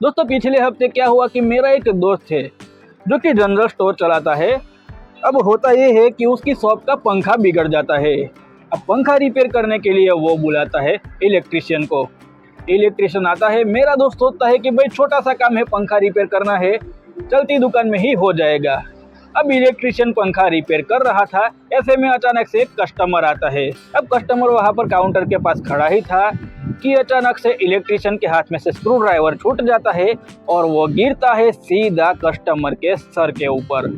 दोस्तों पिछले हफ्ते क्या हुआ कि मेरा एक दोस्त है जो कि जनरल स्टोर चलाता है। अब होता ये है कि उसकी शॉप का पंखा बिगड़ जाता है। अब पंखा रिपेयर करने के लिए वो बुलाता है इलेक्ट्रिशियन को। इलेक्ट्रिशियन आता है। मेरा दोस्त सोचता है कि भाई छोटा सा काम है, पंखा रिपेयर करना है, चलती दुकान में ही हो जाएगा। अब इलेक्ट्रिशियन पंखा रिपेयर कर रहा था, ऐसे में अचानक से एक कस्टमर आता है। अब कस्टमर वहाँ पर काउंटर के पास खड़ा ही था कि अचानक से इलेक्ट्रिशियन के हाथ में से स्क्रू ड्राइवर छूट जाता है और वो गिरता है सीधा कस्टमर के सर के ऊपर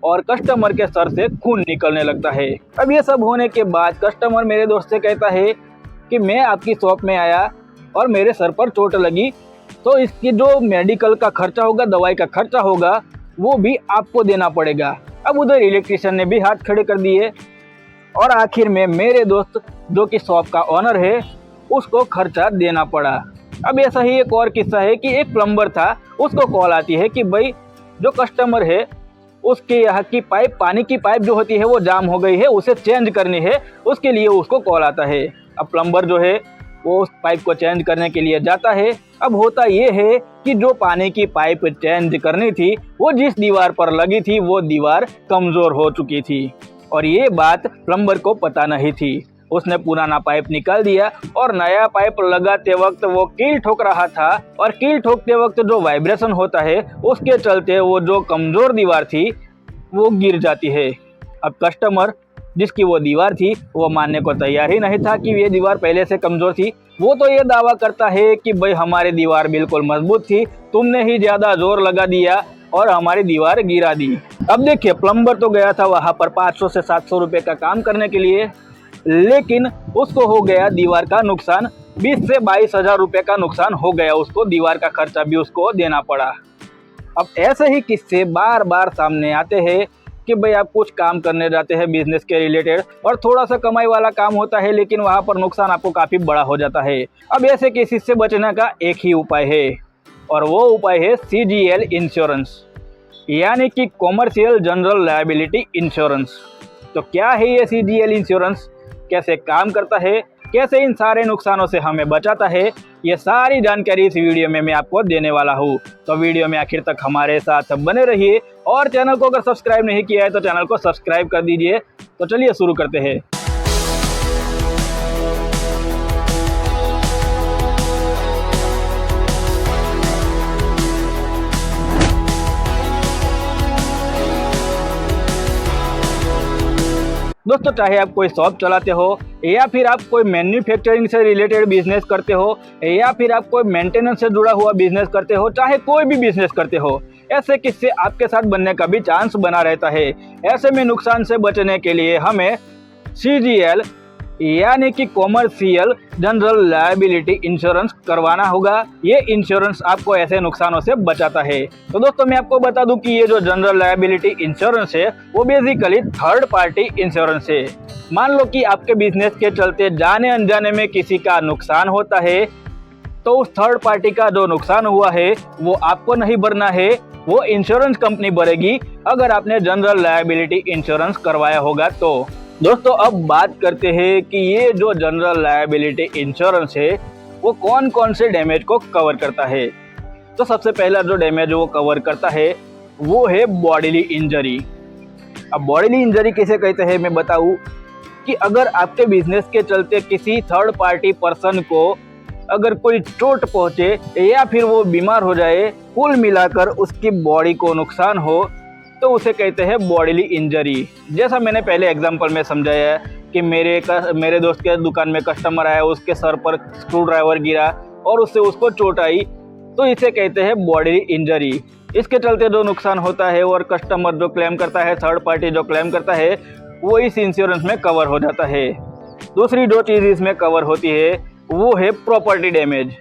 और कस्टमर के सर से खून निकलने लगता है। अब ये सब होने के बाद कस्टमर मेरे दोस्त से कहता है कि मैं आपकी शॉप में आया और मेरे सर पर चोट लगी, तो इसकी जो मेडिकल का खर्चा होगा, दवाई का खर्चा होगा, वो भी आपको देना पड़ेगा। अब उधर इलेक्ट्रिशियन ने भी हाथ खड़े कर दिए और आखिर में मेरे दोस्त जो कि शॉप का ऑनर है उसको खर्चा देना पड़ा। अब ऐसा ही एक और किस्सा है कि एक प्लम्बर था, उसको कॉल आती है कि भाई जो कस्टमर है उसके यहाँ की पाइप, पानी की पाइप जो होती है वो जाम हो गई है, उसे चेंज करनी है, उसके लिए उसको कॉल आता है। अब प्लम्बर जो है वो उस पाइप को चेंज करने के लिए जाता है। अब होता ये है कि जो पानी की पाइप चेंज करनी थी वो जिस दीवार पर लगी थी वो दीवार कमज़ोर हो चुकी थी और ये बात प्लम्बर को पता नहीं थी। उसने पुराना पाइप निकाल दिया और नया पाइप लगाते वक्त वो कील ठोक रहा था और कील ठोकते वक्त जो वाइब्रेशन होता है उसके चलते वो जो कमज़ोर दीवार थी वो गिर जाती है। अब कस्टमर जिसकी वो दीवार थी वो मानने को तैयार ही नहीं था कि ये दीवार पहले से कमज़ोर थी। वो तो ये दावा करता है कि भाई हमारी दीवार बिल्कुल मजबूत थी, तुमने ही ज़्यादा जोर लगा दिया और हमारी दीवार गिरा दी। अब देखिए प्लम्बर तो गया था वहाँ पर 500 से 700 रुपये का काम करने के लिए, लेकिन उसको हो गया दीवार का नुकसान, 20 से 22 हज़ार रुपये का नुकसान हो गया उसको, दीवार का खर्चा भी उसको देना पड़ा। अब ऐसे ही किस्से बार बार सामने आते हैं कि भाई आप कुछ काम करने जाते हैं बिजनेस के रिलेटेड और थोड़ा सा कमाई वाला काम होता है, लेकिन वहाँ पर नुकसान आपको काफ़ी बड़ा हो जाता है। अब ऐसे केसेस से बचने का एक ही उपाय है और वो उपाय है CGL इंश्योरेंस, यानी कि कॉमर्शियल जनरल लायबिलिटी इंश्योरेंस। तो क्या है ये CGL इंश्योरेंस, कैसे काम करता है, कैसे इन सारे नुकसानों से हमें बचाता है, ये सारी जानकारी इस वीडियो में मैं आपको देने वाला हूँ। तो वीडियो में आखिर तक हमारे साथ बने रहिए और चैनल को अगर सब्सक्राइब नहीं किया है तो चैनल को सब्सक्राइब कर दीजिए। तो चलिए शुरू करते हैं। दोस्तों चाहे आप कोई शॉप चलाते हो या फिर आप कोई मैन्युफैक्चरिंग से रिलेटेड बिजनेस करते हो या फिर आप कोई मेंटेनेंस से जुड़ा हुआ बिजनेस करते हो, चाहे कोई भी बिजनेस करते हो, ऐसे किस्से आपके साथ बनने का भी चांस बना रहता है। ऐसे में नुकसान से बचने के लिए हमें CGL यानी कि कॉमर्शियल जनरल लायबिलिटी इंश्योरेंस करवाना होगा। ये इंश्योरेंस आपको ऐसे नुकसानों से बचाता है। तो दोस्तों मैं आपको बता दूं कि ये जो जनरल लायबिलिटी इंश्योरेंस है वो बेसिकली थर्ड पार्टी इंश्योरेंस है। मान लो कि आपके बिजनेस के चलते जाने अनजाने में किसी का नुकसान होता है, तो उस थर्ड पार्टी का जो नुकसान हुआ है वो आपको नहीं भरना है, वो इंश्योरेंस कंपनी भरेगी अगर आपने जनरल लायबिलिटी इंश्योरेंस करवाया होगा। तो दोस्तों अब बात करते हैं कि ये जो जनरल लायबिलिटी इंश्योरेंस है वो कौन कौन से डैमेज को कवर करता है। तो सबसे पहला जो डैमेज वो कवर करता है वो है बॉडीली इंजरी। अब बॉडीली इंजरी किसे कहते हैं मैं बताऊं कि अगर आपके बिजनेस के चलते किसी थर्ड पार्टी पर्सन को अगर कोई चोट पहुंचे या फिर वो बीमार हो जाए, कुल मिलाकर उसकी बॉडी को नुकसान हो, तो उसे कहते हैं बॉडीली इंजरी। जैसा मैंने पहले एग्जांपल में समझाया है कि मेरे दोस्त के दुकान में कस्टमर आया, उसके सर पर स्क्रू ड्राइवर गिरा और उससे उसको चोट आई, तो इसे कहते हैं बॉडीली इंजरी। इसके चलते जो नुकसान होता है और कस्टमर जो क्लेम करता है, थर्ड पार्टी जो क्लेम करता है, वो इस इंश्योरेंस में कवर हो जाता है। दूसरी जो चीज़ इसमें कवर होती है वो है प्रॉपर्टी डैमेज।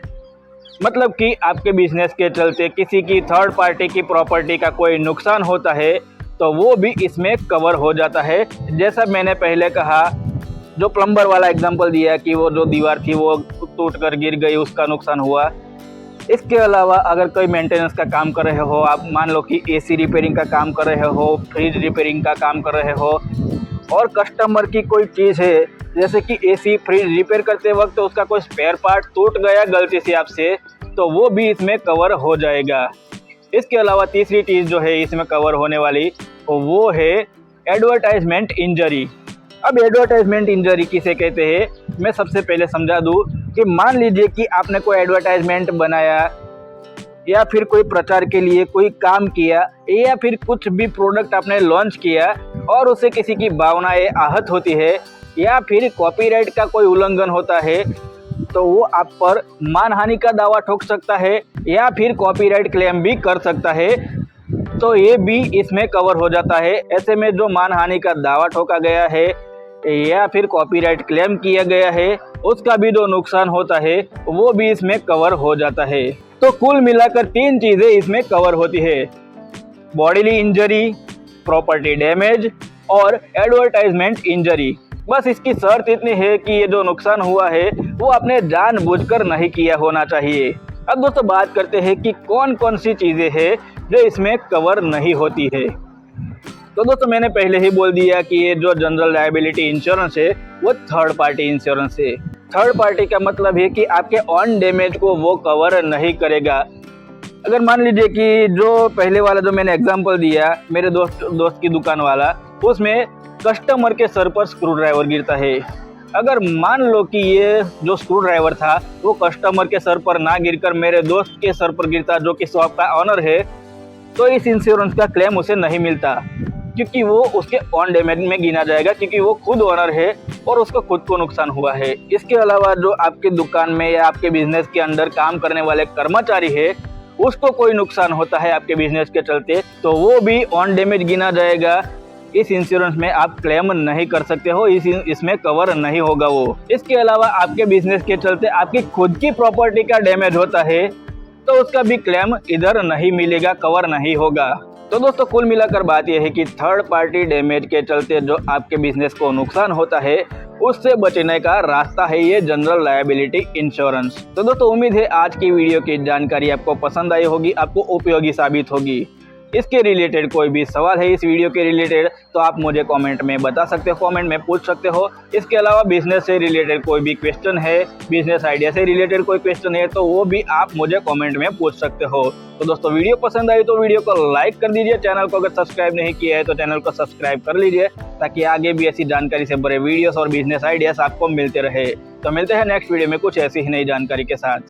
मतलब कि आपके बिजनेस के चलते किसी की थर्ड पार्टी की प्रॉपर्टी का कोई नुकसान होता है तो वो भी इसमें कवर हो जाता है। जैसा मैंने पहले कहा, जो प्लम्बर वाला एग्जांपल दिया कि वो जो दीवार थी वो टूट कर गिर गई, उसका नुकसान हुआ। इसके अलावा अगर कोई मेंटेनेंस का काम कर रहे हो, आप मान लो कि AC रिपेयरिंग का काम कर रहे हो, फ्रिज रिपेयरिंग का काम कर रहे हो और कस्टमर की कोई चीज़ है जैसे कि AC फ्रिज रिपेयर करते वक्त उसका कोई स्पेयर पार्ट टूट गया गलती से आपसे, तो वो भी इसमें कवर हो जाएगा। इसके अलावा तीसरी चीज़ जो है इसमें कवर होने वाली वो है एडवर्टाइजमेंट इंजरी। अब एडवर्टाइजमेंट इंजरी किसे कहते हैं, मैं सबसे पहले समझा दूं कि मान लीजिए कि आपने कोई एडवर्टाइजमेंट बनाया या फिर कोई प्रचार के लिए कोई काम किया या फिर कुछ भी प्रोडक्ट आपने लॉन्च किया और उससे किसी की भावनाएं आहत होती है या फिर कॉपीराइट का कोई उल्लंघन होता है, तो वो आप पर मानहानि का दावा ठोक सकता है या फिर कॉपीराइट क्लेम भी कर सकता है, तो ये भी इसमें कवर हो जाता है। ऐसे में जो मानहानि का दावा ठोका गया है या फिर कॉपीराइट क्लेम किया गया है उसका भी जो नुकसान होता है वो भी इसमें कवर हो जाता है। तो कुल मिलाकर 3 चीज़ें इसमें कवर होती है, बॉडीली इंजरी, प्रॉपर्टी डैमेज और एडवर्टाइजमेंट इंजरी। बस इसकी शर्त इतनी है कि ये जो नुकसान हुआ है वो आपने जानबूझकर नहीं किया होना चाहिए। अब दोस्तों बात करते हैं कि कौन कौन सी चीज़ें हैं जो इसमें कवर नहीं होती है। तो दोस्तों मैंने पहले ही बोल दिया कि ये जो जनरल लायबिलिटी इंश्योरेंस है वो थर्ड पार्टी इंश्योरेंस है। थर्ड पार्टी का मतलब है कि आपके ऑन डैमेज को वो कवर नहीं करेगा। अगर मान लीजिए कि जो पहले वाला जो मैंने एग्जांपल दिया मेरे दोस्त की दुकान वाला, उसमें कस्टमर के सर पर स्क्रू ड्राइवर गिरता है। अगर मान लो कि ये जो स्क्रू ड्राइवर था वो कस्टमर के सर पर ना गिरकर मेरे दोस्त के सर पर गिरता जो कि शॉप का ऑनर है, तो इस इंश्योरेंस का क्लेम उसे नहीं मिलता क्योंकि वो उसके ऑन डैमेज में गिना जाएगा क्योंकि वो खुद ओनर है और उसको खुद को नुकसान हुआ है। इसके अलावा जो आपके दुकान में या आपके बिजनेस के अंदर काम करने वाले कर्मचारी है उसको कोई नुकसान होता है आपके बिजनेस के चलते, तो वो भी ऑन डैमेज गिना जाएगा। इस इंश्योरेंस में आप क्लेम नहीं कर सकते हो, इसमें कवर नहीं होगा वो। इसके अलावा आपके बिजनेस के चलते आपकी खुद की प्रॉपर्टी का डैमेज होता है तो उसका भी क्लेम इधर नहीं मिलेगा, कवर नहीं होगा। तो दोस्तों कुल मिलाकर बात यह है कि थर्ड पार्टी डैमेज के चलते जो आपके बिजनेस को नुकसान होता है उससे बचने का रास्ता है ये जनरल लायबिलिटी इंश्योरेंस। तो दोस्तों उम्मीद है आज की वीडियो की जानकारी आपको पसंद आई होगी, आपको उपयोगी साबित होगी। इसके रिलेटेड कोई भी सवाल है इस वीडियो के रिलेटेड तो आप मुझे कमेंट में बता सकते हो, कमेंट में पूछ सकते हो। इसके अलावा बिजनेस से रिलेटेड कोई भी क्वेश्चन है, बिजनेस आइडिया से रिलेटेड कोई क्वेश्चन है तो वो भी आप मुझे कमेंट में पूछ सकते हो। तो दोस्तों वीडियो पसंद आई तो वीडियो को लाइक कर दीजिए, चैनल को अगर सब्सक्राइब नहीं किया है तो चैनल को सब्सक्राइब कर लीजिए ताकि आगे भी ऐसी जानकारी से भरे वीडियोस और बिजनेस आइडियाज आपको मिलते रहे। तो मिलते हैं नेक्स्ट वीडियो में कुछ ऐसी ही नई जानकारी के साथ।